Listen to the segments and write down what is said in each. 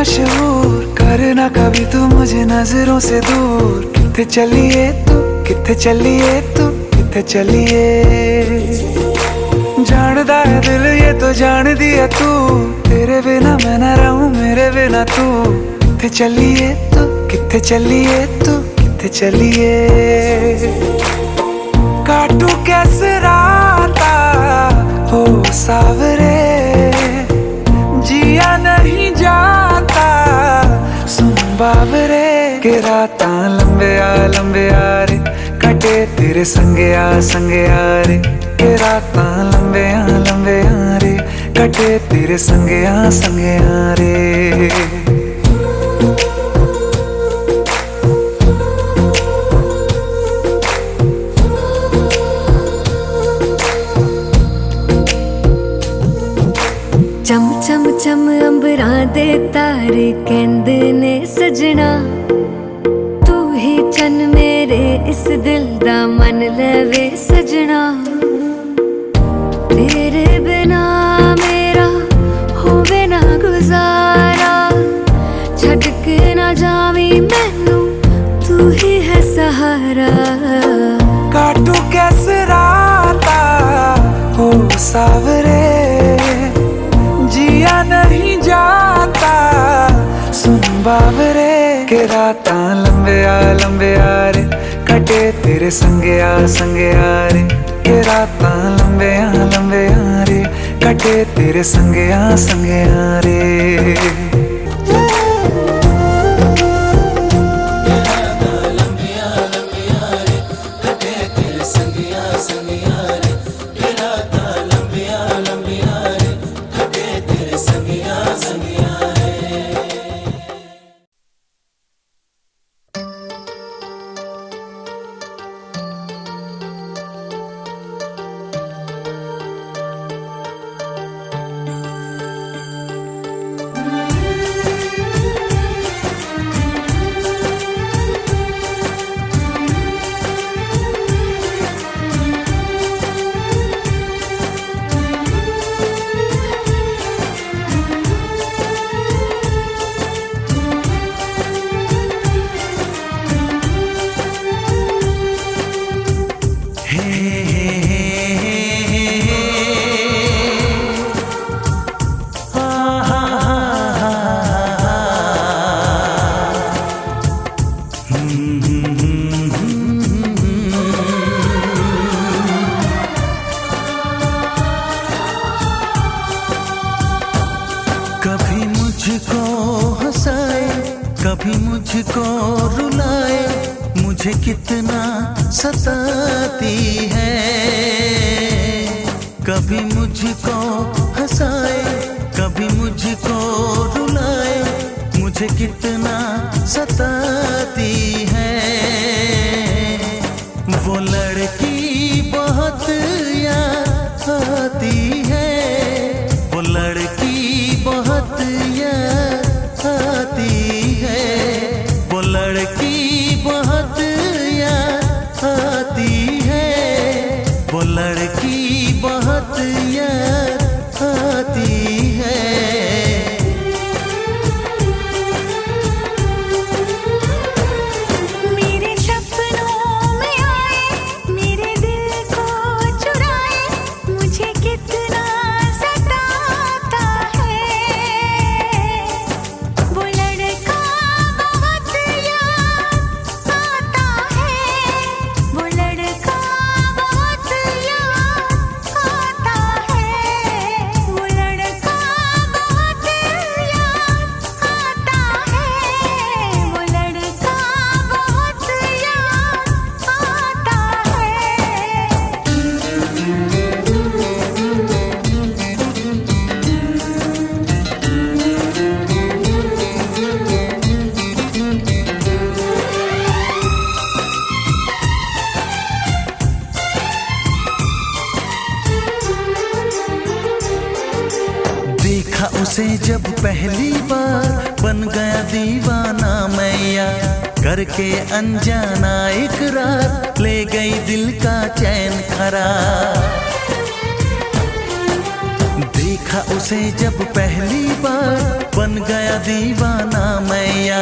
मशहूर, करना कभी तू मुझे नजरों से दूर। किथे चलिए तू, किथे चलिए तू, किथे चलिए। जानदा है दिल ये तो जान दिया तू, तेरे बिना मैं ना रहूं मेरे बिना तू। किथे चलिए तू, किथे चलिए तू, किथे चलिए। काटू कैसे राता हो सावरे, जिया नहीं जाता सुन बाबरे। के राता लंबे आ रे, कटे तेरे संगे आ रे। के राता लंबे आ रे, कटे तेरे संगे आ रे। चम चम चम अंबरां दे तारे कहंदे ने सजना, तू ही चन मेरे इस दिल दा मन लवे सजना। तेरे बिना मेरा होवे ना गुजारा, छड़ के ना जावी मैनू तू ही है सहारा। काटू कैसे राता हो सावरे, जिया नहीं जाता सुन बाबरे। के राता लंबे आ रे, कटे तेरे संगे आ रे। के राता लंबे आ रे, कटे तेरे संगे आ रे। कभी मुझको हंसाए, कभी मुझको रुलाए, मुझे कितना सताती है। कभी मुझको हंसाए, कभी मुझको रुलाए, मुझे कितना सताती है। वो लड़की बहुत याद आती है, वो लड़की बहुत याद आती है, वो लड़की बहुत याद आती है, वो लड़की बहुत याद आती है। मेरे सपनों में आए, मेरे दिल को चुराए, मुझे कितना सताता है। वो लड़का बहुत याद आता है, वो लड़का बहुत याद आता है, वो लड़का बहुत याद आता है, वो लड़का बहुत याद आता देखा उसे जब पहली बार, बन गया दीवाना मैया। करके अनजाना इकरार, ले गई दिल का चैन करार। देखा उसे जब पहली बार, बन गया दीवाना मैया,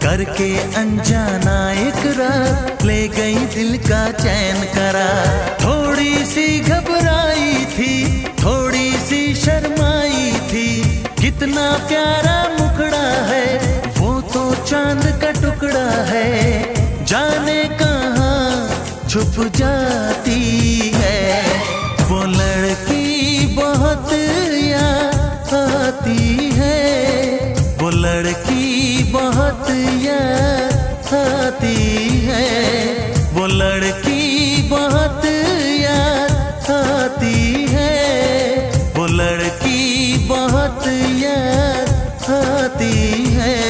करके अनजाना इकरार, ले गई दिल का चैन करार। थोड़ी सी घबराई थी, थोड़ी सी शर्माई थी, कितना प्यारा मुखड़ा है, वो तो चांद का टुकड़ा है, जाने कहाँ छुप जाती है। वो लड़की बहुत याद आती है, वो लड़की बहुत याद आती है, वो लड़की बहुत याद आती है, वो लड़की बहुत याद आती है।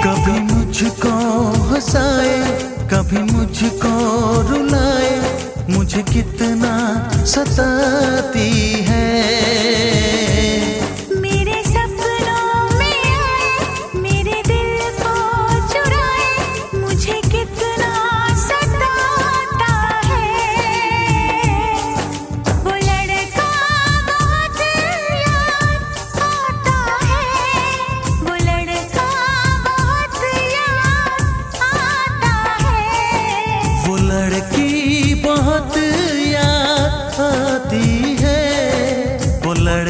कभी मुझको हंसाए, कभी मुझको रुलाए, मुझे कितना सताती है। मेरे सपनों में आए, मेरे दिल को चुराए, मुझे कितना सताता है। वो लड़का बहुत याद आता है, वो लड़का बहुत याद आता है। वो लड़की बहुत याद आती है, वो लड़की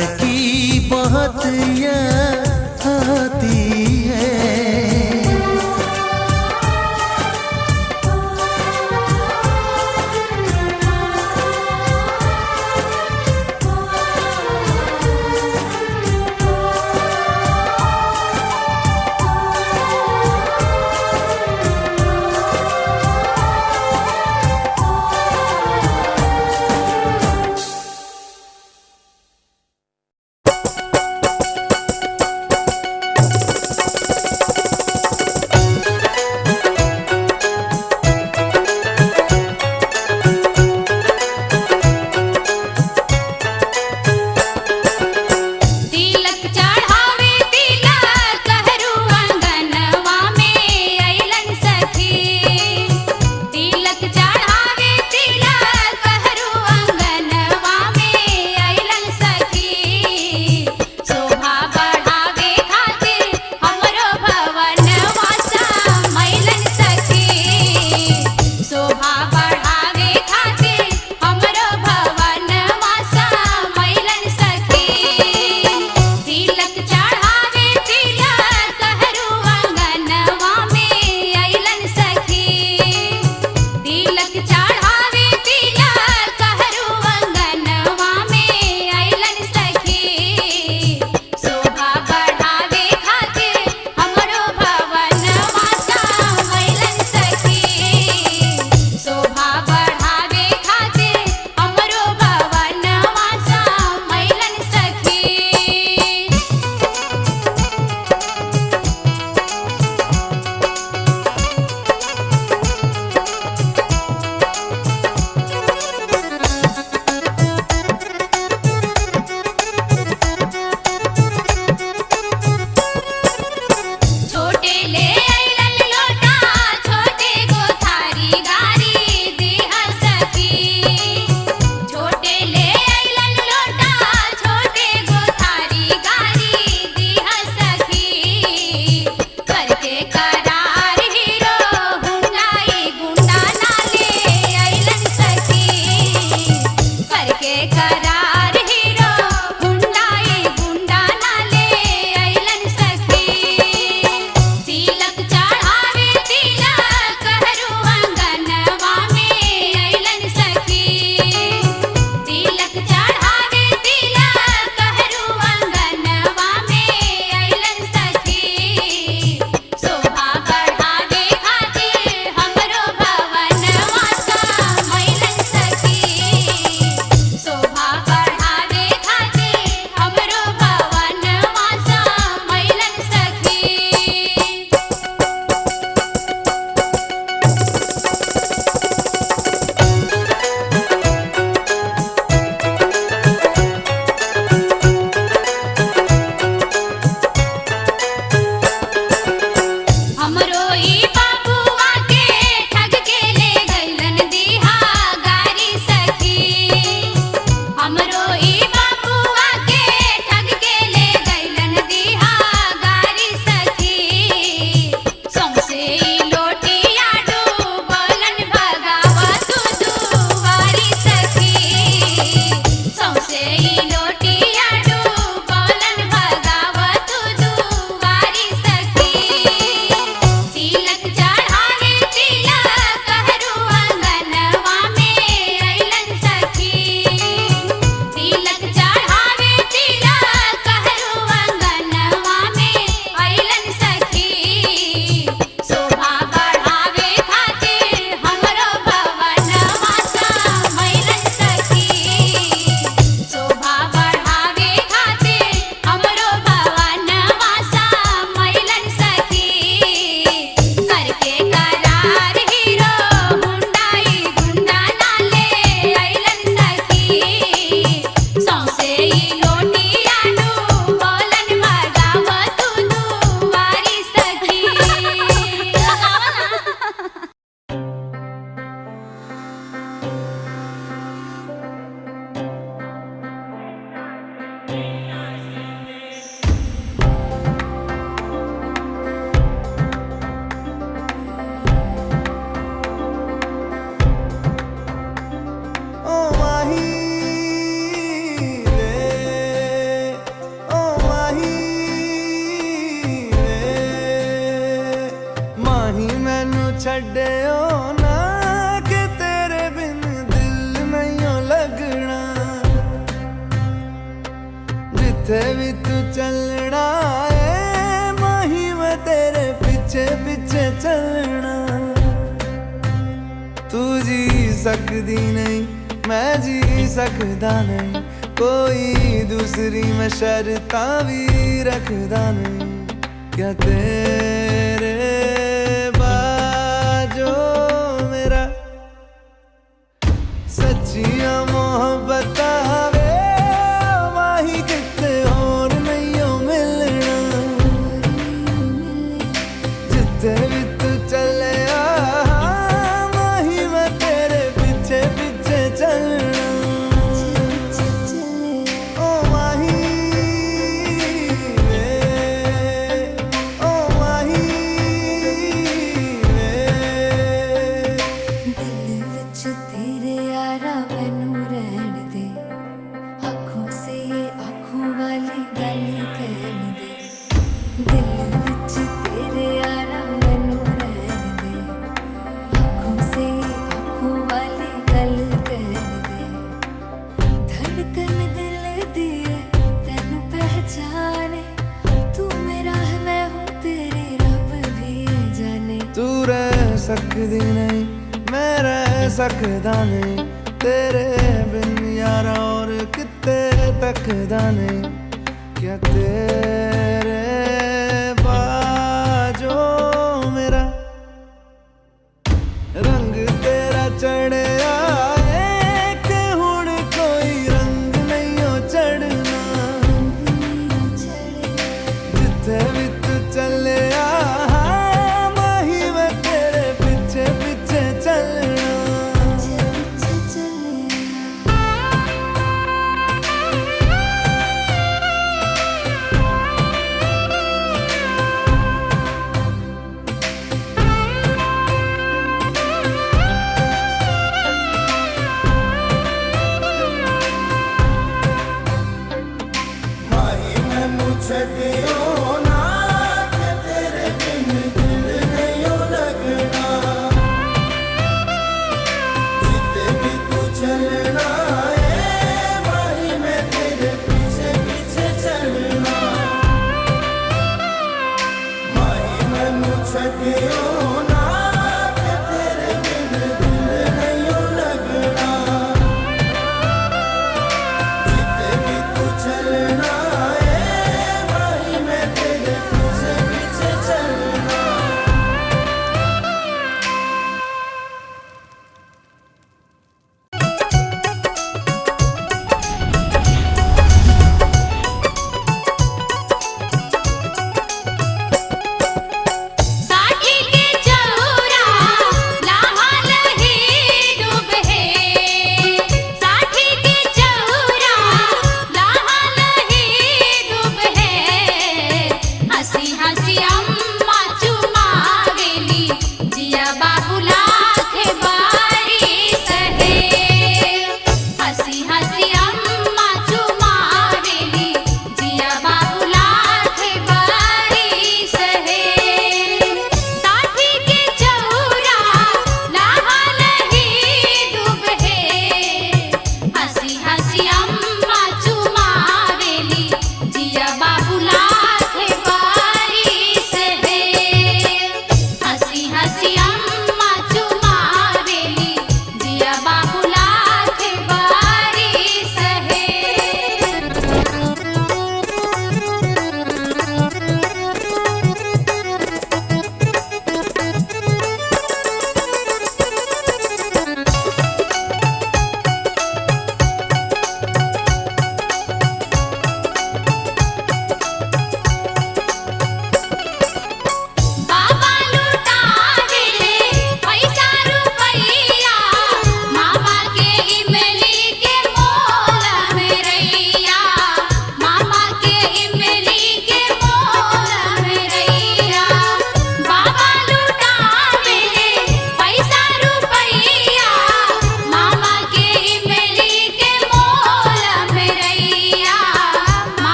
छड्डियो ना कि तेरे बिन दिल नहीं लगना। जिथे भी तू चलना है माही मैं तेरे पीछे पीछे चलना। तू जी सकदी नहीं मैं जी सकदा नहीं, कोई दूसरी मैं शर्तां भी रखदा नहीं। क्या तेरे बाजो मेरा सच्चियां मोहब्बत वे माही किते होर नहीं हो मिलना। जिथे भी तू चले माही मैं तेरे पीछे पीछे चलना। ओ माही वे, ओ माही वे। दिल विच तेरे यारा मैनू रहन दे, आँखों से आँखों वाली गल कहन दे। दिल विच तेरे यारा मैनू रहन दे, आँखों से आँखों वाली गल कहन दे। धड़कन दिल दी है तैनू पहचाने, तू मेरा है मैं हूँ तेरी रब भी जाने। तू रह सकदी नहीं मैं रह सकदा नहीं, तेरे बिन यारा और किते तकदा नहीं। क्या तेरे बाजो मेरा रंग तेरा चढ़िया है कि हुण कोई रंग नहीं हो चढ़ना। जिथे भी तू चले माही मैं तेरे पीछे पीछे चलना।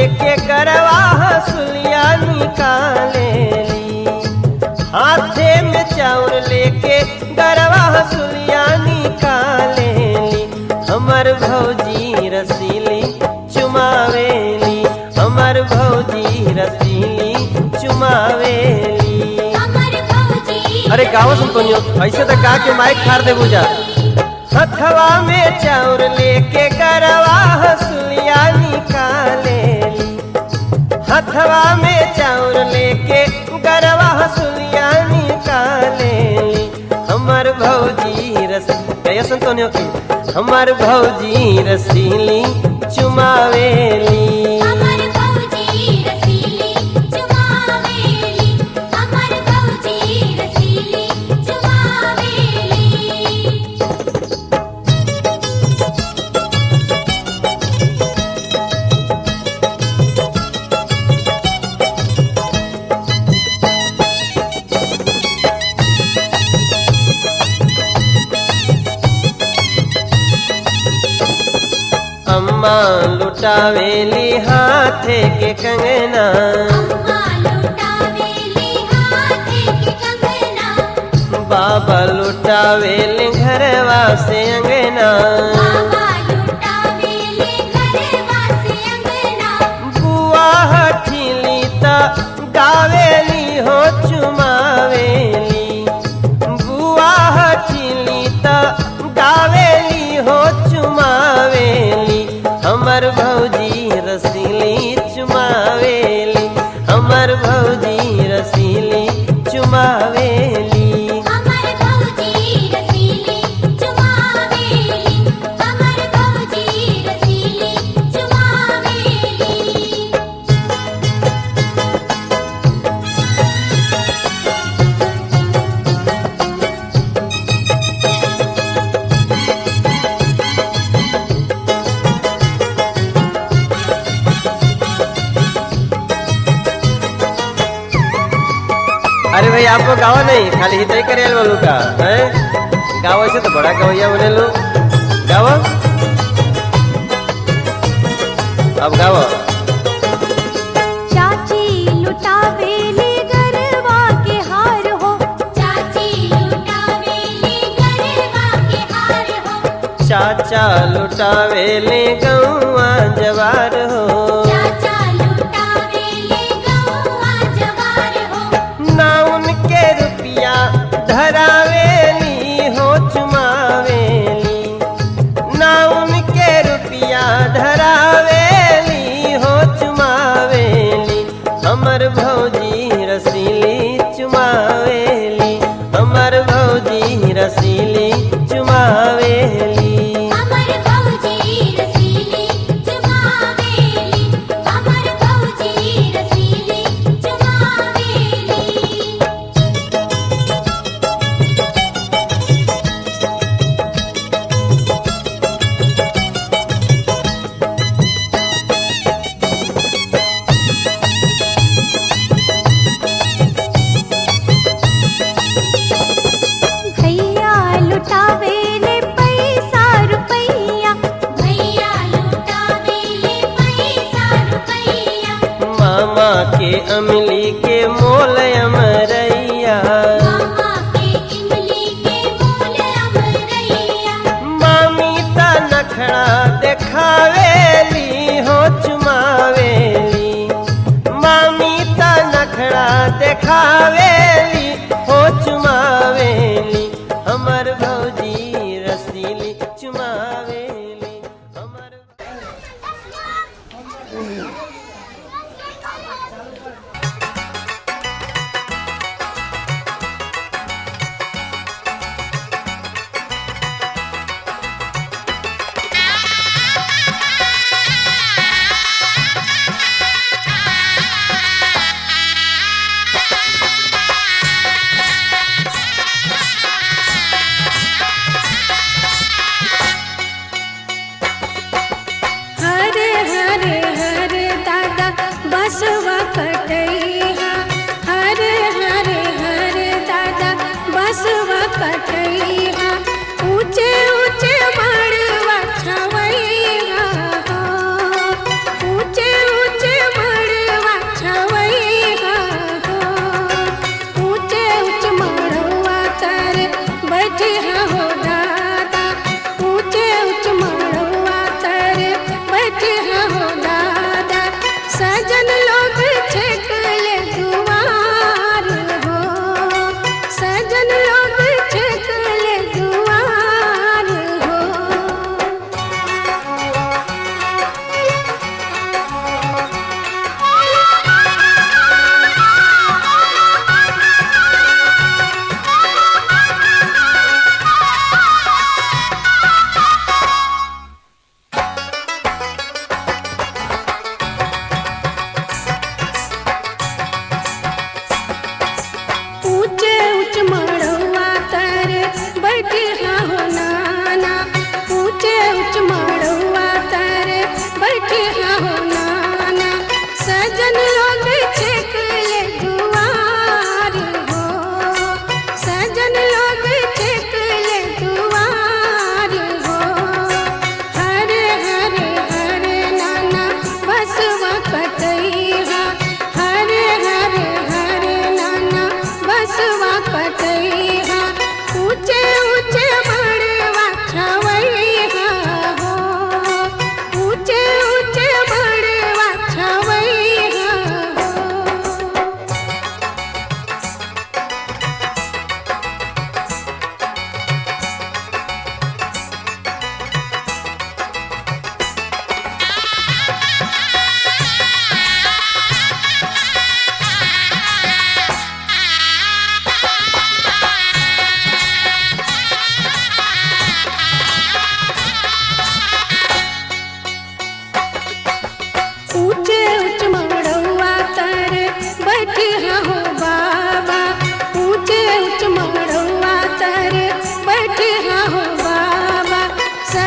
लेके गरवा हसुलिया निकालेली। हाथे में चाउर लेके गरवा हसुलिया निकालेली। हमर भौजी रसीली चुमावेली, हमर भौजी रसीली चुमावेली। अरे गाँव सुन तो ऐसे तो गा के माइक फाड़ दे बुझा। हथवा में चाउर लेके गरवा हसुलिया निकालेली। हथवा में चाउर लेके गरवा हसुलिया निकालेली। हमर भौजी रसीली सुन तो हमर भौजी रसीली चुमावेली। अम्मा लुटावेली हाथे के कंगना, बाबा लुटावेली घरवा से अंगना। बुआ हठीली ता गावेली हो चुमावेली। बुआ हठीली ता गावेली हो चुमावेली। हमर भौजी रसीली चुमावेली, हमर भौजी रसीली चुमावेली। अरे भाई आपको गावा नहीं खाली हित ही करे बोलू का है। गावा से तो बड़ा गवैया बने लो। गावा अब गावा। चाची लुटावेली गरवा के हार हो, चाची लुटावेली गरवा के हार हो। चाचा लुटावेले गौआ जवार हो, चाचा लुटावेली गौआ जवार हो। ना उनके रुपया धरावेली हो चुमावेली। ना उनके रुपया धरावेली हो चुमावेली। हमर भौजी रसीली चुमावेली, हमर भौजी रसीली चुमावेली। के अमली के मोल अमरैया, मामी ता नखड़ा देखावेली हो चुमावेली। मामी ता नखड़ा देखावेली हो चुमावेली। हमर भौजी रसीली चुमावेली। हमर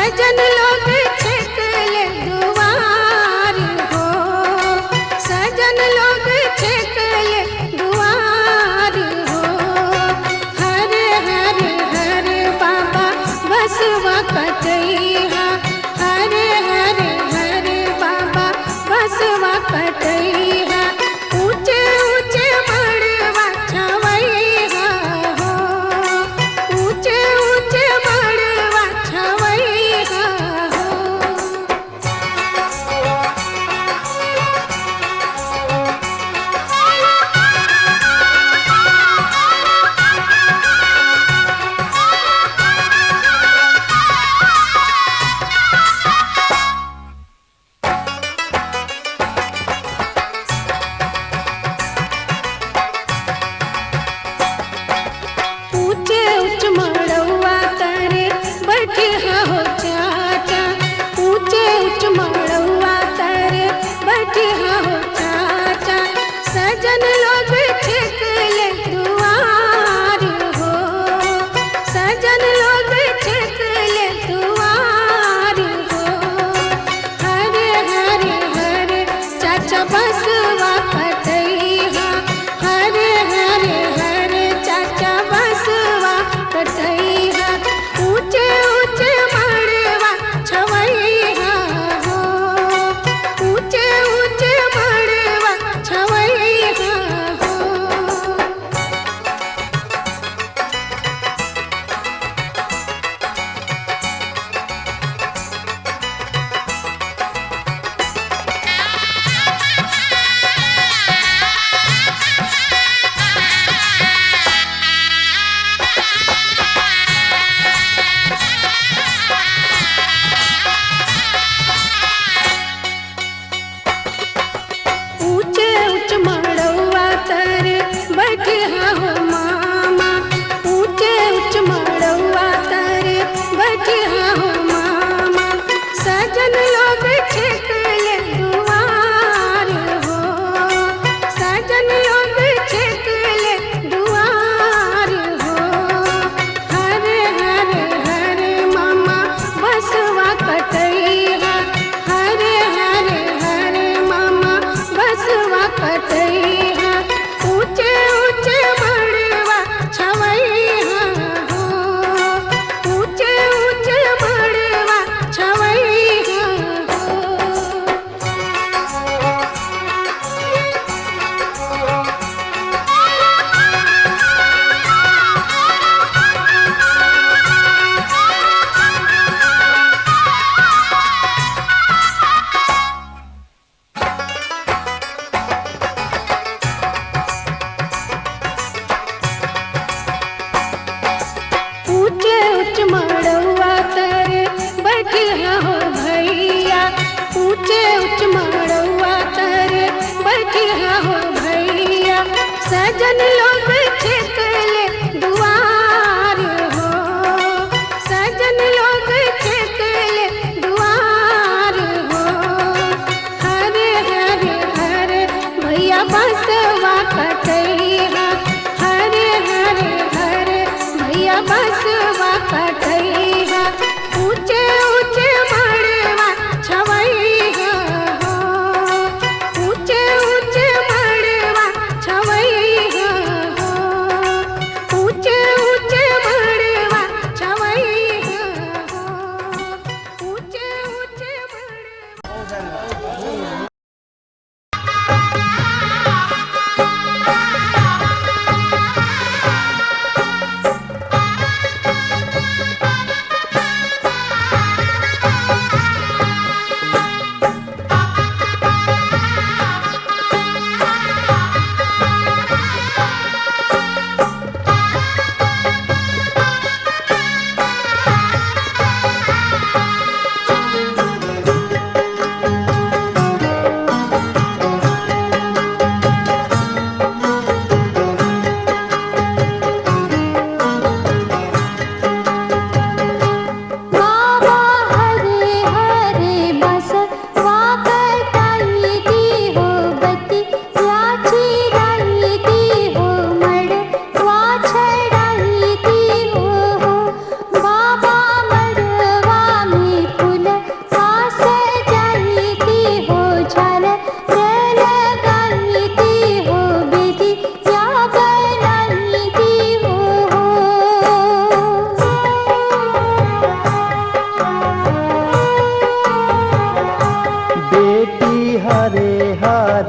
सजन लोग छेक ले दुआर हो, सजन लोग छेक ले दुआर हो। हरे हरे हरे बाबा बसवा कटैया, हरे हरे हरे बाबा बसवा कटैया। ऊंचे ऊंचे मड़वा छवैया हो, ऊंचे ऊंचे मड़वा छवैया हो। ऊंचे ऊंच मड़वा तरे बैठे हो चाचा, ऊंचे ऊंच मड़वा तरे बैठे हो चाचा। सजन लोग छेक ले दुआर हो, सजन लोग छेक ले दुआर हो। हरे हरे हरे चाचा बसवा कटैया, हरे हरे हरे चाचा बसवा कटैया। ऊंचे ऊंचे मड़वा छवैया हो, ऊंचे ऊंचे मड़वा छवैया हो। ऊंचे ऊंच मड़वा तरे बैठे हो मामा, ऊंचे ऊंच मड़वा तरे बैठे हो मामा। सजन लोग छेक ले दुआर हो, सजन लोग छेक ले दुआर हो। हरे हरे हरे मामा बसवा कटैया, हरे हरे हरे मामा बसवा कटैया। ऊंचे ऊंचे मड़वा छवैया हो, ऊंचे ऊंचे मड़वा छवैया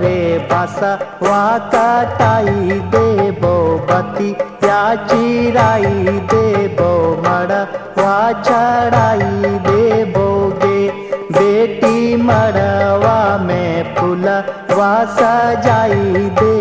रे बासा वा काटाई देबो बती या चिराई देबो मड़ा वा चढ़ाई देबोगे बेटी मड़वा में फूला वा सजाई दे